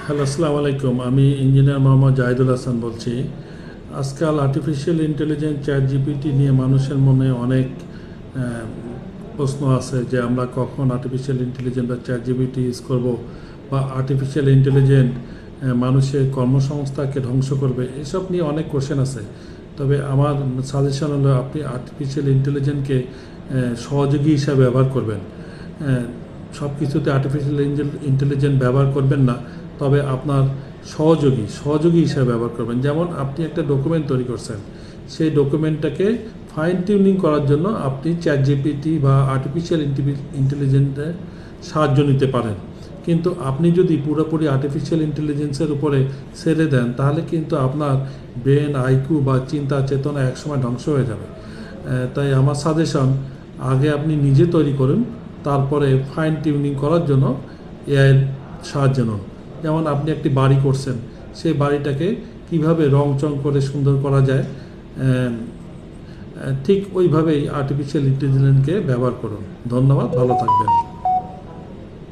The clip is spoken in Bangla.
হ্যালো, আসসালামু আলাইকুম। আমি ইঞ্জিনিয়ার মোহাম্মদ জাহিদুল হাসান বলছি। আজকাল আর্টিফিশিয়াল ইন্টেলিজেন্স চ্যাট জিপিটি নিয়ে মানুষের মনে অনেক প্রশ্ন আছে যে আমরা কখন আর্টিফিশিয়াল ইন্টেলিজেন্স বা চ্যাট জিপিটি ইউজ করবো, বা আর্টিফিশিয়াল ইন্টেলিজেন্স মানুষের কর্মসংস্থানকে ধ্বংস করবে, এসব নিয়ে অনেক কোশ্চেন আছে। তবে আমার সাজেশন হলো আপনি আর্টিফিশিয়াল ইন্টেলিজেন্সকে সহযোগী হিসাবে ব্যবহার করবেন। সব কিছুতে আর্টিফিশিয়াল ইন্টেলিজেন্স ব্যবহার করবেন না, তবে আপনার সহযোগী হিসাবে ব্যবহার করবেন। যেমন আপনি একটা ডকুমেন্ট তৈরি করছেন, সেই ডকুমেন্টটাকে ফাইন টিউনিং করার জন্য আপনি চ্যাট জিপিটি বা আর্টিফিশিয়াল ইন্টেলিজেন্সের সাহায্য নিতে পারেন। কিন্তু আপনি যদি পুরোপুরি আর্টিফিশিয়াল ইন্টেলিজেন্সের উপরে ছেড়ে দেন, তাহলে কিন্তু আপনার ব্রেন, আইকিউ বা চিন্তা চেতনা একসময় ধ্বংস হয়ে যাবে। তাই আমার সাজেশন, আগে আপনি নিজে তৈরি করুন, তারপরে ফাইন টিউনিং করার জন্য এআইয়ের সাহায্য নিন। যেমন আপনি একটি বাড়ি করছেন, সেই বাড়িটাকে কিভাবে রং করে সুন্দর করা যায়, ঠিক ওইভাবেই আর্টিফিশিয়াল ইন্টেলিজেন্সকে ব্যবহার করুন। ধন্যবাদ, ভালো থাকবেন।